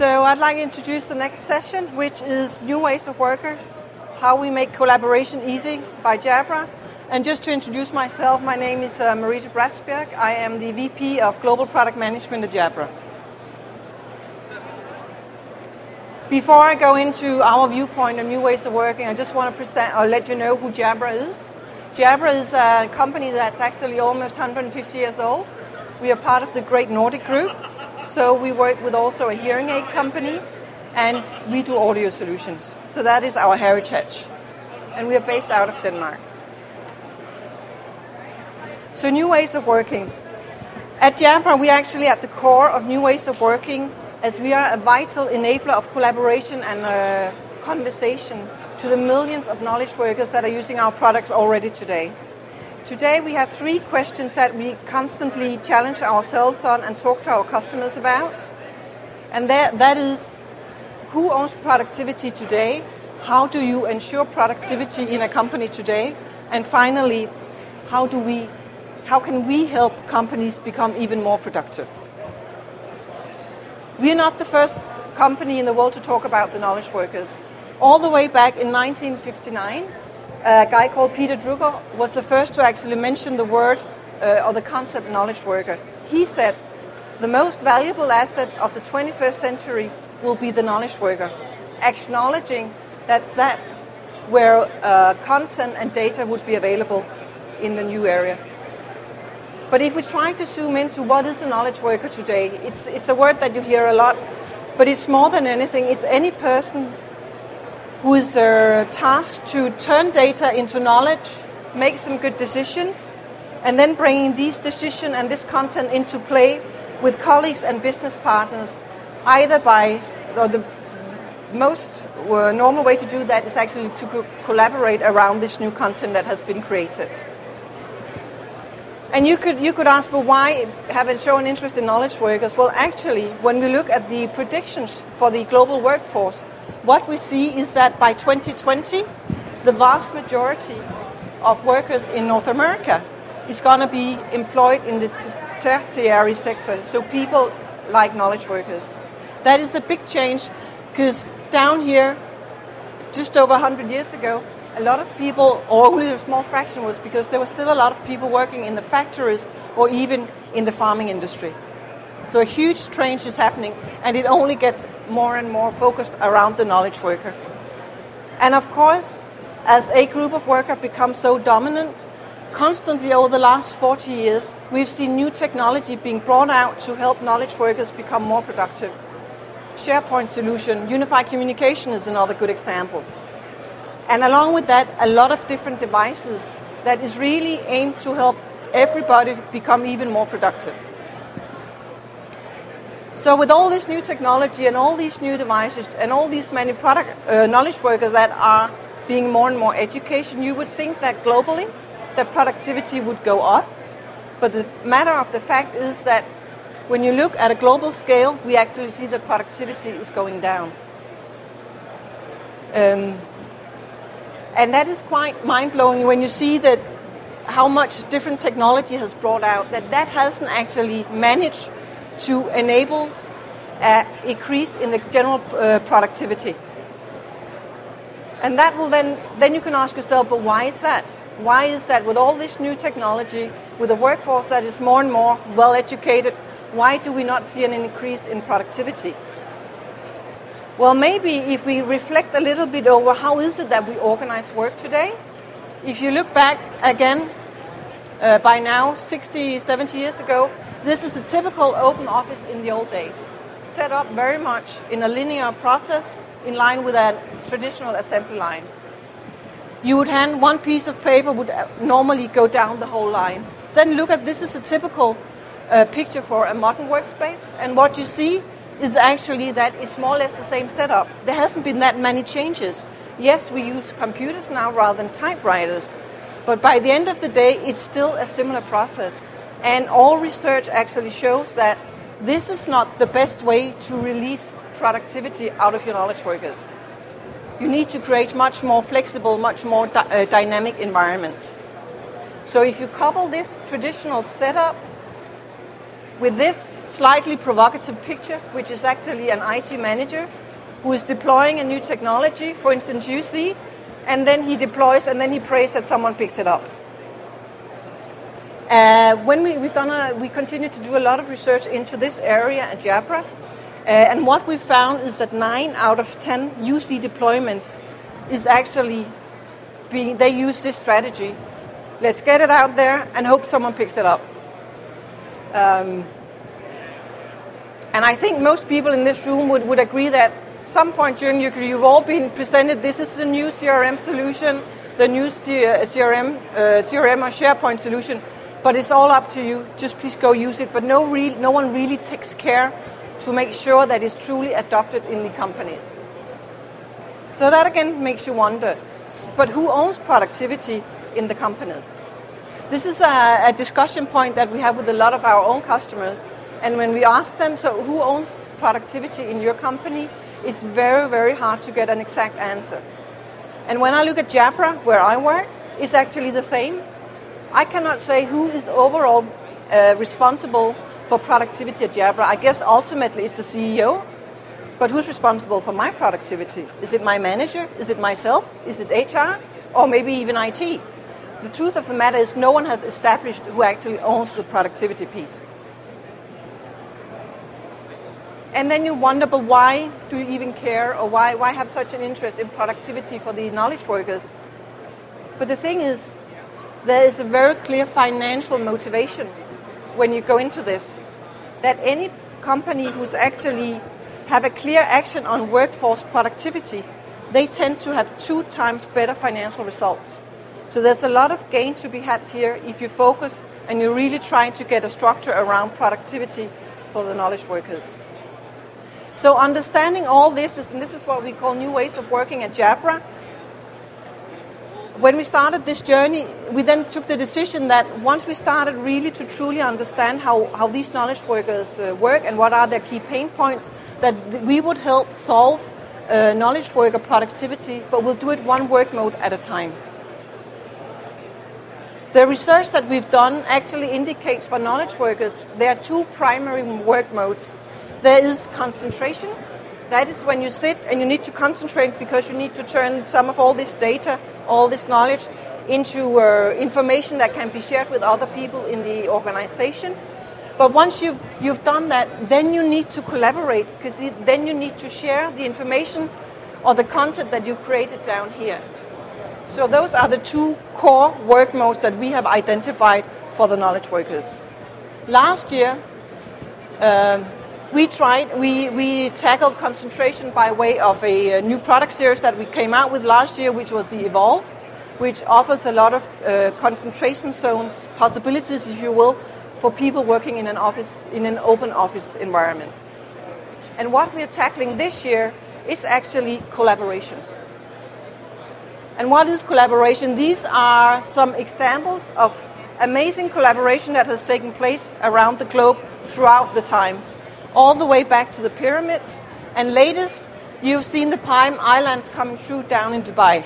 So I'd like to introduce the next session, which is New Ways of Working, How We Make Collaboration Easy by Jabra. And just to introduce myself, my name is Jabra Speak. I am the VP of Global Product Management at Jabra. Before I go into our viewpoint on New Ways of Working, I just want to present or let you know who Jabra is. Jabra is a company that's actually almost 150 years old. We are part of the Great Nordic Group. So we work with also a hearing aid company, and we do audio solutions. So that is our heritage. And we are based out of Denmark. So New Ways of Working. At Jabra, we are actually at the core of New Ways of Working, as we are a vital enabler of collaboration and conversation to the millions of knowledge workers that are using our products already today. Today we have 3 questions that we constantly challenge ourselves on and talk to our customers about. And that is, who owns productivity today? How do you ensure productivity in a company today? And finally, how can we help companies become even more productive? We are not the first company in the world to talk about the knowledge workers. All the way back in 1959, a guy called Peter Drucker was the first to actually mention the word or the concept knowledge worker. He said, the most valuable asset of the 21st century will be the knowledge worker, acknowledging that's where content and data would be available in the new area. But if we try to zoom into what is a knowledge worker today, it's a word that you hear a lot, but it's more than anything. It's any person who is tasked to turn data into knowledge, make some good decisions, and then bringing these decisions and this content into play with colleagues and business partners, the most normal way to do that is actually to collaborate around this new content that has been created. And you could ask, but why haven't shown interest in knowledge workers? Well, actually, when we look at the predictions for the global workforce, what we see is that by 2020, the vast majority of workers in North America is going to be employed in the tertiary sector, so people like knowledge workers. That is a big change, because down here, just over 100 years ago, a lot of people, or only a small fraction, was because there were still a lot of people working in the factories or even in the farming industry. So a huge change is happening, and it only gets more and more focused around the knowledge worker. And of course, as a group of workers becomes so dominant, constantly over the last 40 years, we've seen new technology being brought out to help knowledge workers become more productive. SharePoint solution, unified communication is another good example. And along with that, a lot of different devices that is really aimed to help everybody become even more productive. So with all this new technology and all these new devices and all these many knowledge workers that are being more and more education, you would think that globally the productivity would go up. But the matter of the fact is that when you look at a global scale, we actually see that productivity is going down. And that is quite mind-blowing when you see that how much different technology has brought out, that hasn't actually managed to enable an increase in the general productivity. And that will then you can ask yourself, but why is that? Why is that with all this new technology, with a workforce that is more and more well-educated, why do we not see an increase in productivity? Well, maybe if we reflect a little bit over how is it that we organize work today, if you look back again, by now, 60, 70 years ago, this is a typical open office in the old days, set up very much in a linear process in line with a traditional assembly line. You would hand one piece of paper, would normally go down the whole line. Then look at this is a typical picture for a modern workspace, and what you see is actually that it's more or less the same setup. There hasn't been that many changes. Yes, we use computers now rather than typewriters, but by the end of the day, it's still a similar process. And all research actually shows that this is not the best way to release productivity out of your knowledge workers. You need to create much more flexible, much more dynamic environments. So if you couple this traditional setup with this slightly provocative picture, which is actually an IT manager who is deploying a new technology, for instance UC, and then he deploys and then he prays that someone picks it up. When we continue to do a lot of research into this area at Jabra, and what we found is that 9 out of 10 UC deployments is actually they use this strategy. Let's get it out there and hope someone picks it up. And I think most people in this room would agree that at some point during your career, you've all been presented, this is the new CRM solution, the new CRM or SharePoint solution, but it's all up to you. Just please go use it. But no one really takes care to make sure that it's truly adopted in the companies. So that again makes you wonder, but who owns productivity in the companies? This is a discussion point that we have with a lot of our own customers. And when we ask them, so who owns productivity in your company, it's very, very hard to get an exact answer. And when I look at Jabra, where I work, it's actually the same. I cannot say who is overall responsible for productivity at Jabra. I guess ultimately it's the CEO. But who's responsible for my productivity? Is it my manager? Is it myself? Is it HR? Or maybe even IT? The truth of the matter is no one has established who actually owns the productivity piece. And then you wonder, but why do you even care, or why have such an interest in productivity for the knowledge workers? But the thing is, there is a very clear financial motivation when you go into this, that any company who's actually have a clear action on workforce productivity, they tend to have 2 times better financial results. So there's a lot of gain to be had here if you focus and you're really trying to get a structure around productivity for the knowledge workers. So understanding all this, and this is what we call new ways of working at Jabra. When we started this journey, we then took the decision that once we started really to truly understand how these knowledge workers work and what are their key pain points, that we would help solve knowledge worker productivity, but we'll do it one work mode at a time. The research that we've done actually indicates for knowledge workers there are 2 primary work modes. There is concentration. That is when you sit and you need to concentrate because you need to turn some of all this data, all this knowledge into information that can be shared with other people in the organization. But once you've done that, then you need to collaborate, because then you need to share the information or the content that you created down here. So those are the 2 core work modes that we have identified for the knowledge workers. Last year, we tackled concentration by way of a new product series that we came out with last year, which was the Evolve, which offers a lot of concentration zone possibilities, if you will, for people working in an office, in an open office environment. And what we are tackling this year is actually collaboration. And what is collaboration? These are some examples of amazing collaboration that has taken place around the globe throughout the times, all the way back to the pyramids. And latest, you've seen the Palm Islands coming through down in Dubai.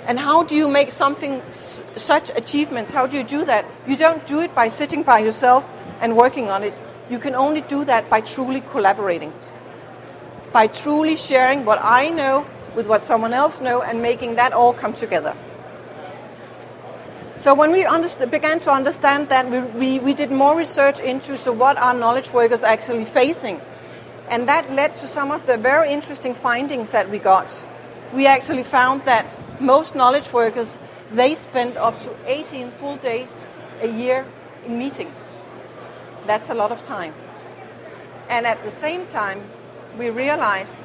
And how do you make something, such achievements, how do you do that? You don't do it by sitting by yourself and working on it. You can only do that by truly collaborating, by truly sharing what I know with what someone else knows and making that all come together. So when we began to understand that, we did more research into what are knowledge workers actually facing. And that led to some of the very interesting findings that we got. We actually found that most knowledge workers, they spend up to 18 full days a year in meetings. That's a lot of time. And at the same time, we realized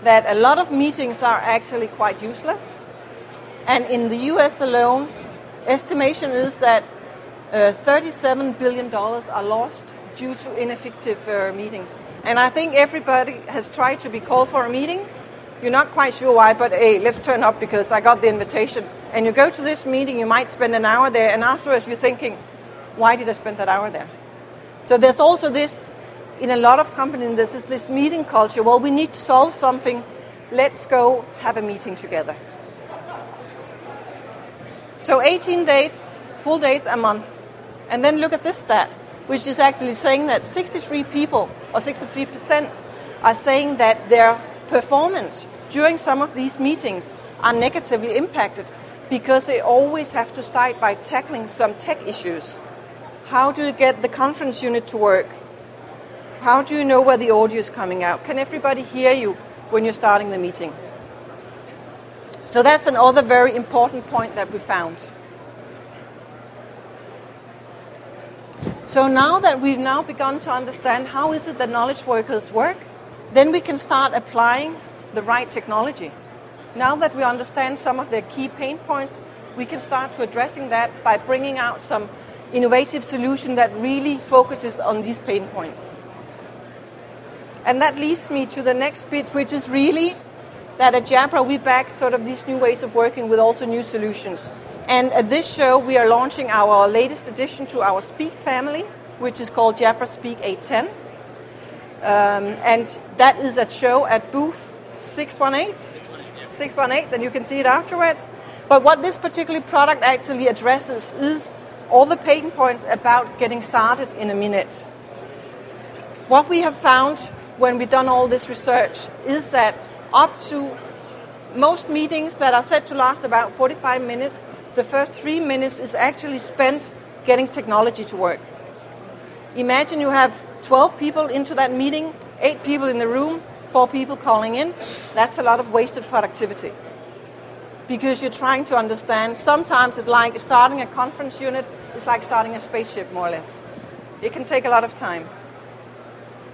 that a lot of meetings are actually quite useless. And in the US alone, estimation is that $37 billion are lost due to ineffective meetings. And I think everybody has tried to be called for a meeting. You're not quite sure why, but hey, let's turn up because I got the invitation. And you go to this meeting, you might spend an hour there, and afterwards you're thinking, why did I spend that hour there? So there's also this, in a lot of companies, there's this meeting culture. Well, we need to solve something. Let's go have a meeting together. So 18 days, full days a month. And then look at this stat. which is actually saying that 63 people, or 63%, are saying that their performance during some of these meetings are negatively impacted because they always have to start by tackling some tech issues. How do you get the conference unit to work? How do you know where the audio is coming out? Can everybody hear you when you're starting the meeting? So that's another very important point that we found. So now that we've now begun to understand how is it that knowledge workers work, then we can start applying the right technology. Now that we understand some of their key pain points, we can start to addressing that by bringing out some innovative solution that really focuses on these pain points. And that leads me to the next bit, which is really that at Jabra we back sort of these new ways of working with also new solutions. And at this show we are launching our latest addition to our Speak family, which is called Jabra Speak 810. And that is a show at booth 618, and you can see it afterwards. But what this particular product actually addresses is all the pain points about getting started in a minute. What we have found when we've done all this research is that up to most meetings that are set to last about 45 minutes, the first 3 minutes is actually spent getting technology to work. Imagine you have 12 people into that meeting, 8 people in the room, 4 people calling in. That's a lot of wasted productivity. Because you're trying to understand, sometimes it's like starting a conference unit, it's like starting a spaceship, more or less. It can take a lot of time.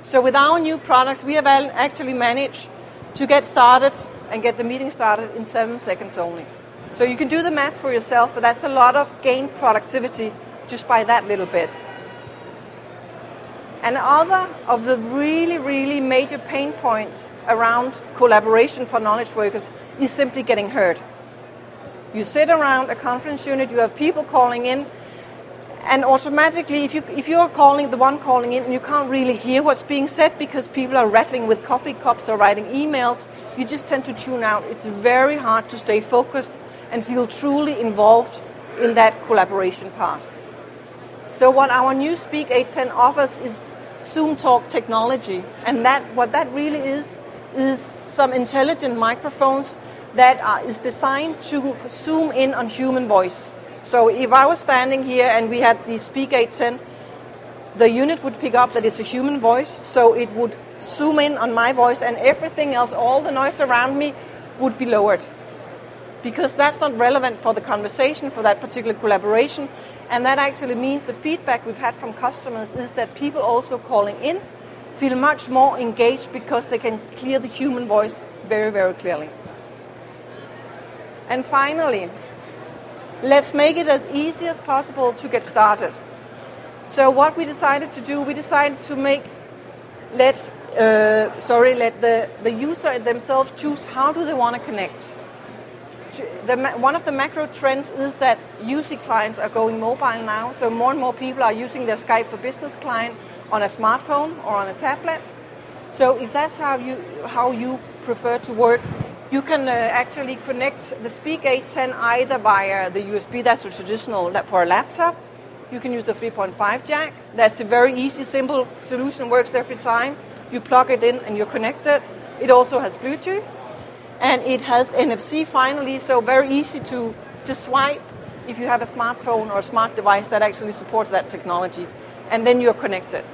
So with our new products, we have actually managed to get started and get the meeting started in 7 seconds only. So you can do the math for yourself, but that's a lot of gained productivity just by that little bit. And other of the really, really major pain points around collaboration for knowledge workers is simply getting heard. You sit around a conference unit, you have people calling in, and automatically, if you're calling the one calling in and you can't really hear what's being said because people are rattling with coffee cups or writing emails, you just tend to tune out. It's very hard to stay focused and feel truly involved in that collaboration part. So what our new Speak 810 offers is Zoom Talk technology, and what that really is some intelligent microphones that is designed to zoom in on human voice. So if I was standing here and we had the Speak 810, the unit would pick up that it's a human voice, so it would zoom in on my voice and everything else, all the noise around me, would be lowered. Because that's not relevant for the conversation, for that particular collaboration. And that actually means the feedback we've had from customers is that people also calling in feel much more engaged because they can hear the human voice very, very clearly. And finally, let's make it as easy as possible to get started. So what we decided to do, we decided to let the user themselves choose how do they want to connect. One of the macro trends is that UC clients are going mobile now, so more and more people are using their Skype for Business client on a smartphone or on a tablet. So if that's how you prefer to work, you can actually connect the Speak 810 either via the USB, that's a traditional for a laptop. You can use the 3.5 jack. That's a very easy, simple solution, works every time. You plug it in and you're connected. It also has Bluetooth. And it has NFC finally, so very easy to just swipe if you have a smartphone or a smart device that actually supports that technology. And then you're connected.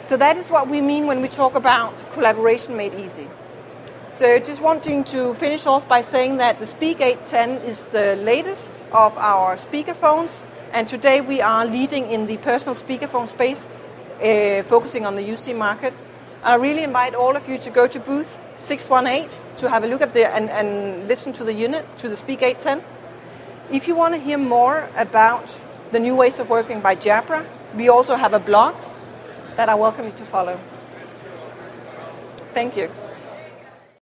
So that is what we mean when we talk about collaboration made easy. So just wanting to finish off by saying that the Speak 810 is the latest of our speakerphones. And today we are leading in the personal speakerphone space, focusing on the UC market. I really invite all of you to go to booth 618 to have a look at and listen to the unit, to the Speak 810. If you want to hear more about the new ways of working by Jabra, we also have a blog that I welcome you to follow. Thank you.